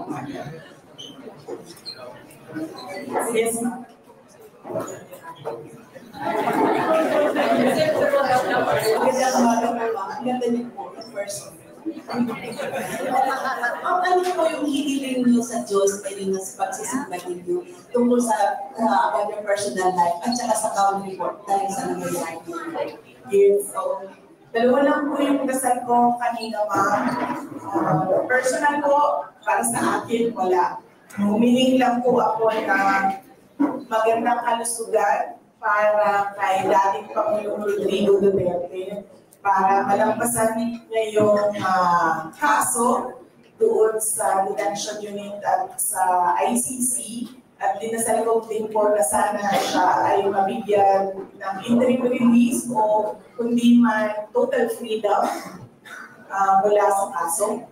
umaga. Yes, ma'am. Ganda niyo po, first. Ano po yung hiniling niyo sa Diyos ay yung pagsisimba ninyo tungkol sa your personal life at saka sa country report dahil sa nangyayari niyo? Yes, so dalawa lang po yung dasal ko kanina, ma'am. Personal ko, para sa akin, wala. Humiling lang po ako na magandang kalusugan para kay dating Pangulong Rodrigo Duterte para malampasan niya yung kaso doon sa detention unit at sa ICC. At dinasal ko din po na sana siya ay mabigyan ng interim release o kundi man total freedom mula sa kaso.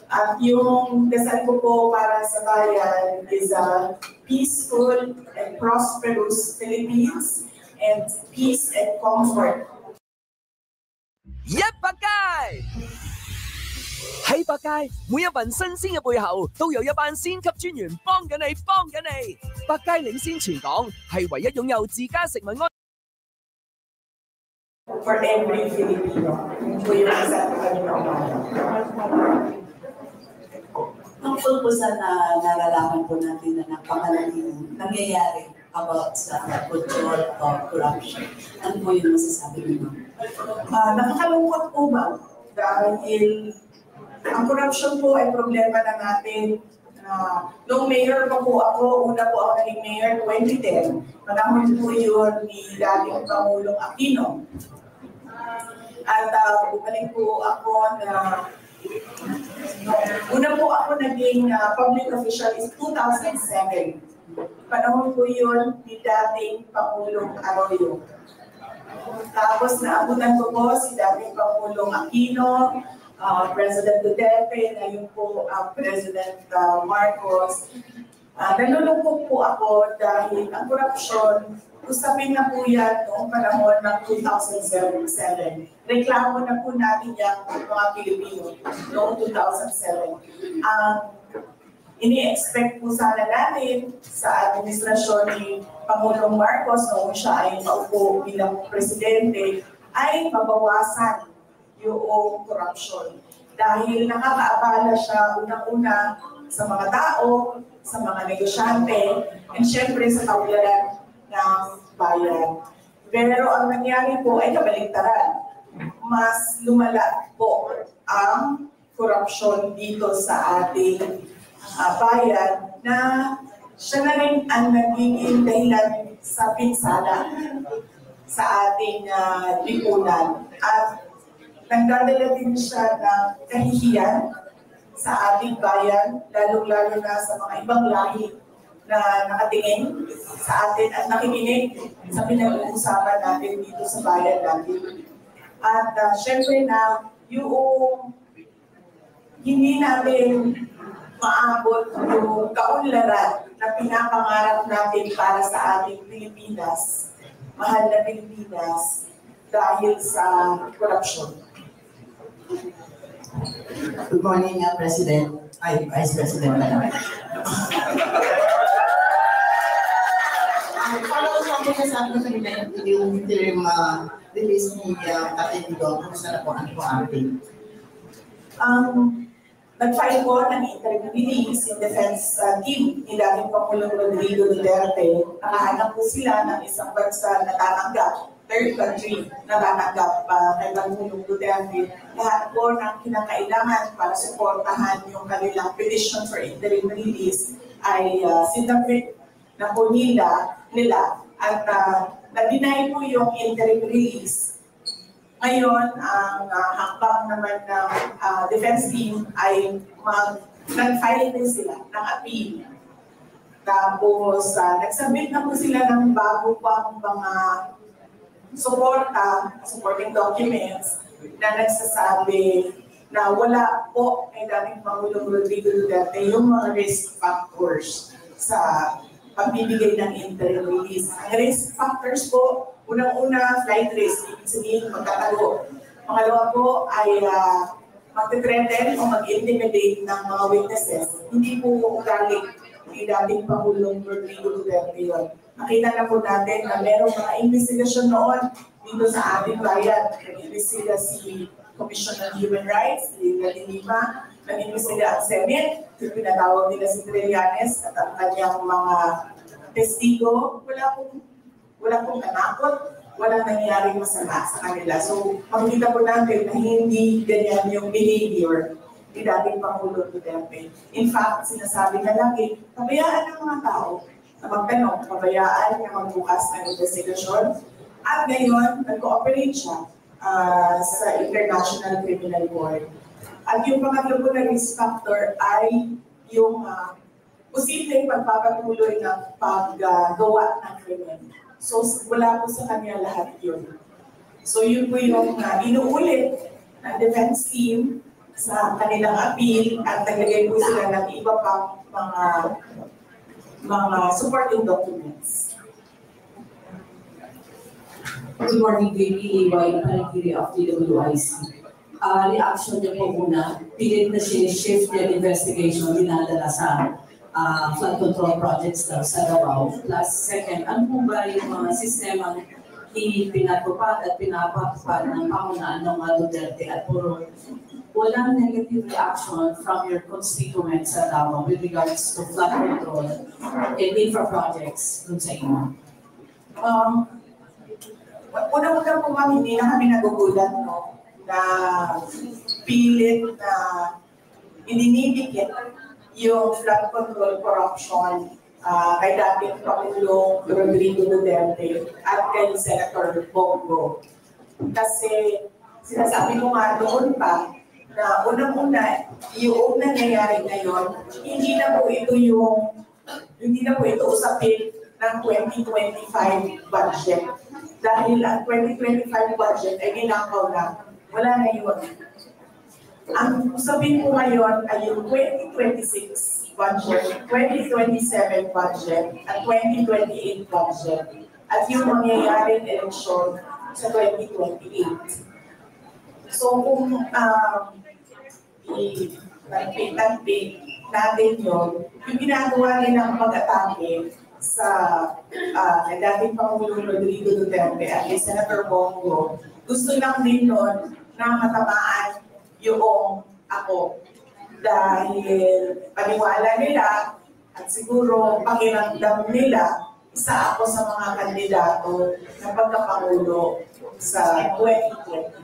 At yung dasal ko po para sa bayan is a peaceful and prosperous Philippines and peace and comfort. Yep, 八戒！喺八戒，每一份新鮮嘅背後，都有一班仙級專員幫緊你，幫緊你。八戒領先全港，係唯一擁有自家食物安。For every Filipino, po yung isa ko kanina umaga. Tungkol po sa nalalaman po natin na napakalaking nangyayari about sa control of corruption. Ano po yung masasabi niyo? Nakakalungkot po ba? Dahil ang corruption po ay problema na natin. Noong mayor pa po ako, una po ako naging mayor 2010. Panahon po yun ni dating Pangulong Aquino. At bumalik po ako na una po ako naging public official is 2007. Panahon po yun ni dating Pangulong Arroyo. Tapos naabutan ko po si dating Pangulong Aquino, President Duterte, ngayon po President Marcos. Nalulungkot po ako dahil ang korupsyon, usapin na po yan noong panahon ng 2007. Reklamo na po natin yan mga Pilipino noong 2007. Ini-expect po sana natin sa administrasyon ni Pangulong Marcos noong siya ay maupo bilang presidente ay mabawasan yung korupsyon. Dahil nakakaabala siya unang-una sa mga tao, sa mga negosyante, and syempre sa kaularan ng bayan. Pero ang nangyari po ay kabaligtaran. Mas lumala po ang korupsyon dito sa ating bayan na siya na rin ang nagiging dahilan sa pinsala sa ating lipunan. At nagdadala din siya ng kahihiyan sa ating bayan, lalong-lalo na sa mga ibang lahi na nakatingin sa atin at nakikinig sa pinag-uusapan natin dito sa bayan natin. At syempre na yung hindi natin maabot yung kaunlaran na pinapangarap natin para sa ating Pilipinas, mahal na Pilipinas, dahil sa korupsyon. Good morning, President. Ay, Vice President. Para ko sa akin sa akin kanina yung interim release ni Captain Dong, kung saan po ang ating? Nag-file po ng interim release in defense team ni dating Pangulong Rodrigo Duterte. Nakahanap po sila ng isang bansa na tatanggap, third country na tatanggap kay Pangulong Duterte. Lahat po ng kinakailangan para suportahan yung kanilang petition for interim release ay sinabit na po nila at na-deny po yung interim release. Ngayon, ang hakbang naman ng defense team ay nag-file din sila ng appeal. Tapos, nagsubmit na po sila ng bago pang mga supporting documents na nagsasabi na wala po kay dating Pangulong Rodrigo Duterte yung mga risk factors sa pagbibigay ng interim release. Ang risk factors po, unang-una, flight risk, ibig sabihin magkatago. Pangalawa po ay mag-threaten o mag-intimidate ng mga witnesses, hindi po galing ni dating Pangulong Rodrigo Duterte yun. Nakita na po natin na merong mga investigasyon noon dito sa ating bayan. Nag-investiga si Commission on Human Rights, si Lima, nag-investiga ang Senate, yung pinatawag nila si Trillanes at ang kanyang mga testigo. Wala pong nanakot, walang nangyaring masama sa kanila. So, makikita po natin na hindi ganyan yung behavior ni dating Pangulo Duterte. In fact, sinasabi na lagi, pabayaan ng mga tao na magtanong, pabayaan na magbukas ng investigasyon. At ngayon, nag-cooperate siya sa International Criminal Court. At yung pangatlo po na risk factor ay yung posibleng pagpapatuloy ng paggawa ng krimen. So, wala po sa kanya lahat yun. So, yun po yung inuulit ng defense team sa kanilang appeal at naglagay po sila ng iba pang mga supporting documents. Good morning, JP. Panagiri of TWIC. Reaction niyo po muna, pilit na shift yung investigation dinadala sa flood control projects daw sa Davao. Plus, second, ano po ba yung mga sistemang pinatupad at pinapatupad ng pamunaan ng Duterte at puro walang negative reaction from your constituents sa Davao with regards to flood control and infra projects dun sa inyo? Una-una po ma'am, hindi na kami nagugulat na pilit na ininibigit yung flood control corruption kay dating Pangulong Rodrigo Duterte at kay Senator Bongo. Kasi sinasabi ko nga noon pa na unang-una, yung nangyayari ngayon, hindi na po ito usapin ng 2025 budget. Dahil ang 2025 budget ay ginakaw na, wala na yun. Ang usapin ko ngayon ay yung 2026 budget, 2027 budget, at 2028 budget. At yung mangyayaring eleksyon sa 2028. So kung i-tagpig natin yun, yung ginagawa nilang pag-atake sa dating Pangulong Rodrigo Duterte at kay Senator Bongo, gusto lang din nun na matamaan yung ako. Dahil paniwala nila at siguro pakiramdam nila, isa ako sa mga kandidato na pagkapangulo sa 2028.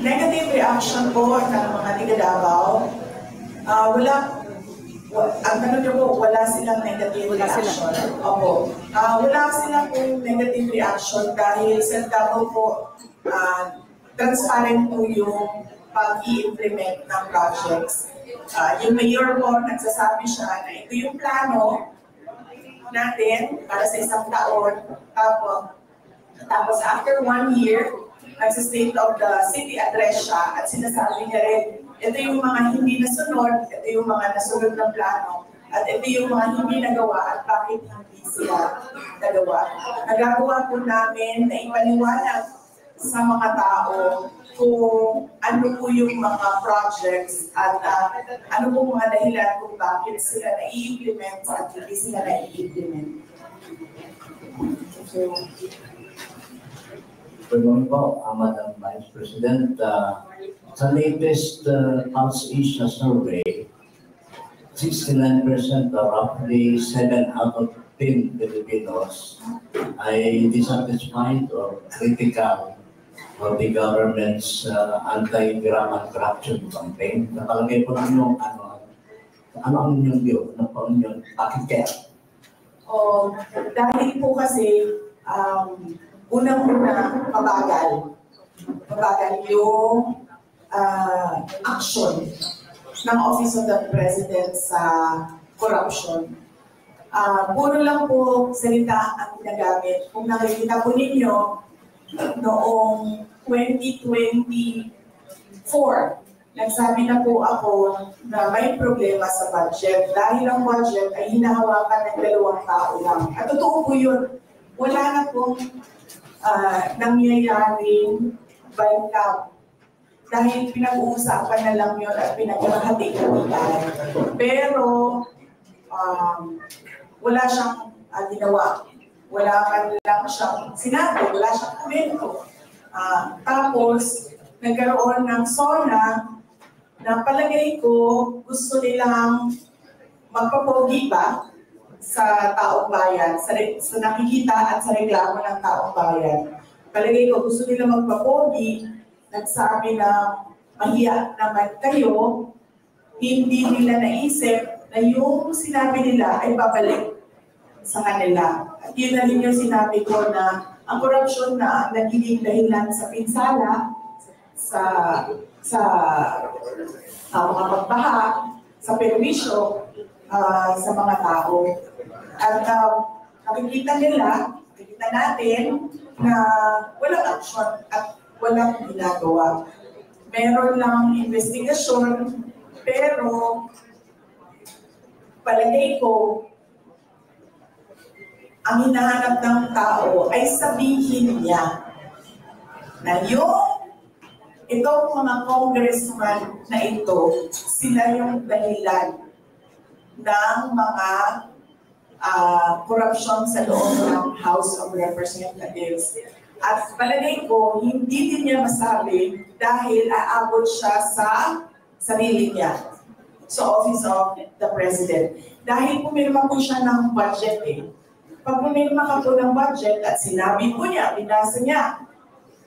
Negative reaction po ng mga tiga Davao, ang tanong niyo po, wala silang negative reaction. Opo. Wala silang negative reaction dahil sa Davao po, transparent po yung pag-i-implement ng projects. Yung mayor po, nagsasabi siya na ito yung plano natin para sa isang taon. Tapos after 1 year, nagsa-state of the city address siya at sinasabi niya rin, ito yung mga hindi nasunod, ito yung mga nasunod ng plano, at ito yung mga hindi nagawa at bakit hindi sila nagawa. Nagagawa po namin na ipaliwanag sa mga tao kung ano po yung mga projects at ano po mga dahilan kung bakit sila na-i-implement at hindi sila na-i-implement. So, Good morning po, Madam Vice President. Sa latest Pulse Asia survey, 69% or roughly 7 out of 10 Filipinos ay dissatisfied or critical of the government's anti-grammar corruption campaign. Nakalagay po ninyo ano ang inyong view? Ano po inyong bakit? Dahil po kasi unang-una, mabagal yung action ng Office of the President sa corruption. Puro lang po salita ang ginagamit. Kung nakikita po ninyo, noong 2024, nagsabi na po ako na may problema sa budget dahil ang budget ay hinahawakan ng 2 tao lang. At totoo po yun. Wala na pong nangyayaring balik-up. Dahil pinag-uusapan na lang yun at pinag-hati-hatian. Pero wala siyang ginawa. Wala man lang siyang sinabi, wala siyang komento. Tapos, nagkaroon ng SONA na palagay ko gusto nilang magpapogi pa sa taong bayan, sa nakikita at sa reklamo ng taong bayan. Palagay ko gusto nilang magpapogi, nagsabi na mahiya naman kayo, hindi nila naisip na yung sinabi nila ay babalik sa kanila. At yun na rin yung sinabi ko na ang korupsyon na nagiging dahilan sa pinsala, sa mga pagbaha, sa perwisyo sa mga tao. At nakikita natin na walang action at walang ginagawa. Meron lang investigasyon, pero palagay ko, ang hinahanap ng tao ay sabihin niya na itong mga congressman na ito, sila yung dahilan ng mga corruption sa loob ng House of Representatives. At palagay ko, hindi din niya masabi dahil aabot siya sa sarili niya, sa Office of the President. Dahil pumirma po siya ng budget Pag pumirma ka po ng budget at sinabi po niya, binasa niya,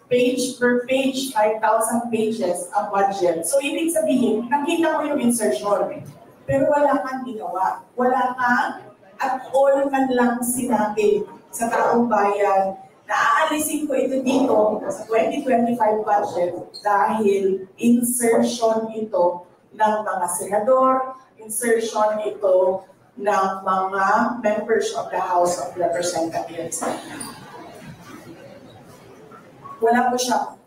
page per page, 5,000 pages ang budget. So, ibig sabihin, nakita ko yung insertion. Pero wala kang ginawa. Wala kang at all man lang sinabi sa taong bayan na aalisin ko ito dito sa 2025 budget dahil insertion ito ng mga senador, insertion ito ng mga members of the House of Representatives. Wala po siya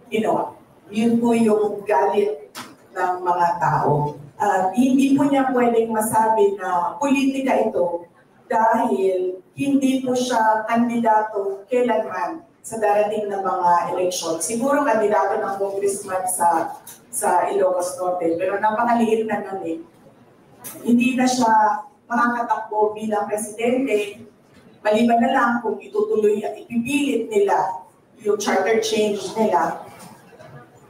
ginawa. Yun po yung galit ng mga tao. Hindi po niya pwedeng masabi na politika ito dahil hindi po siya kandidato kailanman sa darating na mga eleksyon. Siguro kandidato ng congressman sa Ilocos Norte, pero napakaliit na nun Hindi na siya makakatakbo bilang presidente, maliban na lang kung itutuloy at ipipilit nila yung charter change nila.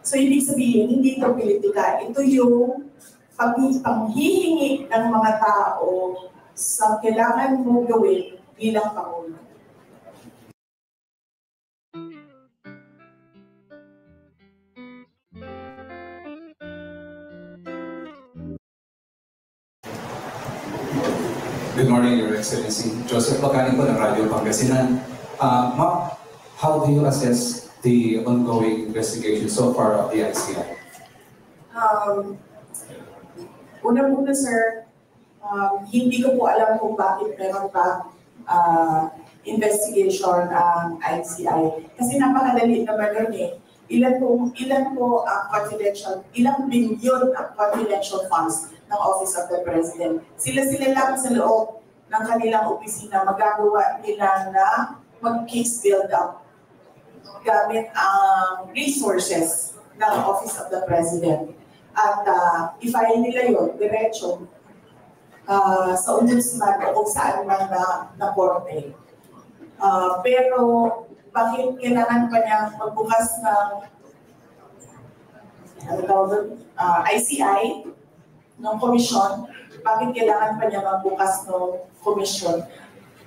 So, ibig sabihin, hindi ito politika. Ito yung panghihingi ng mga tao sa kailangan mo gawin bilang Pangulo. Good morning, Your Excellency. Joseph Bacani po ng Radio Pangasinan. Ma'am, how do you assess the ongoing investigation so far of the ICI? Una-una, sir, hindi ko po alam kung bakit meron pa investigation ang ICI. Kasi napakadali naman nun Ilan po ang confidential, ilang bilyon ang confidential funds ng Office of the President. Sila lang sa loob ng kanilang opisina magagawa nila na mag-case build-up gamit ang resources ng Office of the President. At i-file nila yun, diretso, sa ombudsman o kung saan man na korte. Pero bakit kailangan pa niya magbukas ng ICI, ng komisyon? Bakit kailangan pa niya magbukas ng komisyon?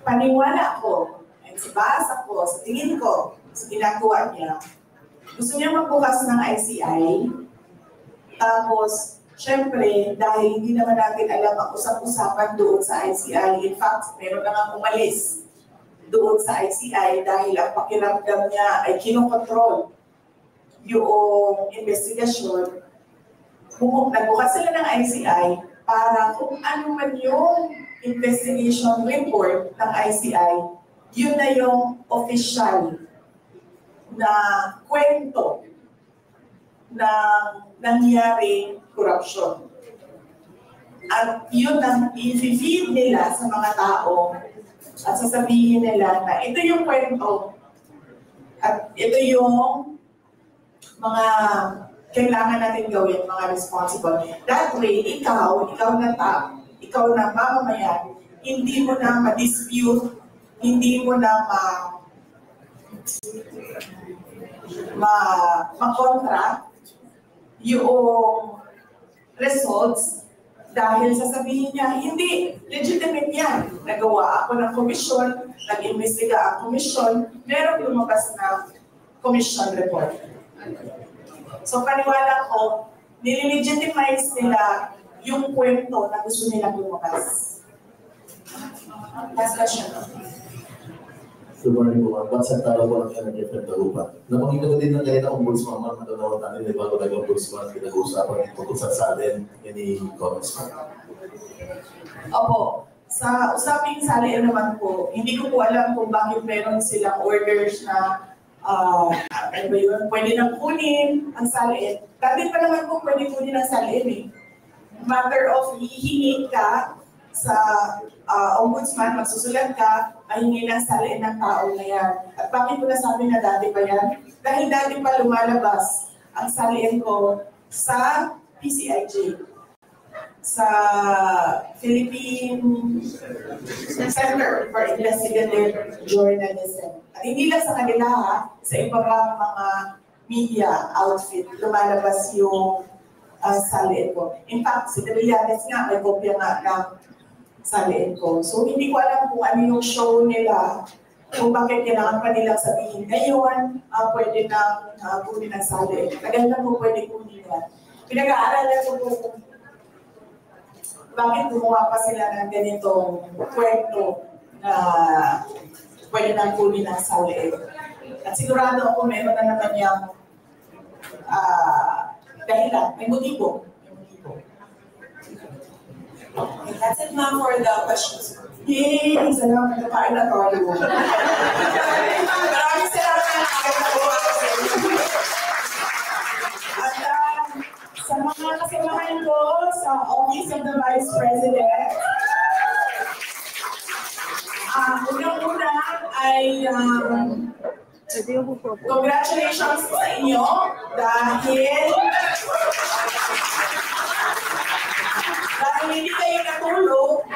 Paniwala ko, sa basa ko, sa tingin ko, sa ginagawa niya, gusto niya magbukas ng ICI, tapos, syempre, dahil hindi naman natin alam ang usap-usapan doon sa ICI, in fact, meron na nga umalis doon sa ICI dahil ang pakiramdam niya ay kinokontrol yung investigasyon. Nagbukas sila ng ICI para kung ano man yung investigation report ng ICI, yun na yung official na kwento ng nangyaring korupsyon. At yun ang i-feed nila sa mga tao at sasabihin nila na ito yung kwento at ito yung mga kailangan natin gawin, mga responsible. That way, ikaw na mamamayan, hindi mo na ma-dispute, hindi mo na ma-contract yung results dahil sasabihin niya, hindi, legitimate yan. Nagawa ako ng komisyon, nag-imbestiga ang komisyon, merong lumabas na commission report. So paniwala ko, nililegitimize nila yung kwento na gusto nilang lumabas. Last question. Good morning po, ma'am. Ba't sa talo po ng energy from Talupan? Napakita ko din ng kanina ombudsman, ma'am. Matanaw natin yung bago naging ombudsman, pinag-uusapan tungkol sa atin, any comments, ma'am? Opo. Sa usaping salian naman po, hindi ko po alam kung bakit meron silang orders na ano ba yun, pwede nang kunin ang salian. Dati pa naman po pwede kunin ang salian eh. Matter of hihingi ka sa ombudsman, magsusulat ka, mahingi ng salian ng tao na yan. At bakit ko nasabi na dati pa yan? Dahil dati pa lumalabas ang salian ko sa PCIJ, sa Philippine Center for Investigative Journalism. At hindi lang sa kanila ha, sa iba pang mga media outfit, lumalabas yung salian ko. In fact, si Trillanes nga, may kopya nga ng salian ko. So, hindi ko alam kung ano yung show nila, kung bakit kailangan pa nilang sabihin ngayon, pwede nang kunin ang salian. Tagal na po pwede kunin yan. Pinag-aaralan ko po kung bakit gumawa pa sila ng ganitong kwento na pwede nang kunin ang salian. At sigurado ako meron na naman yung dahilan, may motibo. Okay, that's it, ma'am, for the questions. Yay! Salamat na kain na tayo. Maraming salamat. At sa mga kasamahan ko sa Office of the Vice President, unang-una ay congratulations sa inyo dahil hindi kayo natulog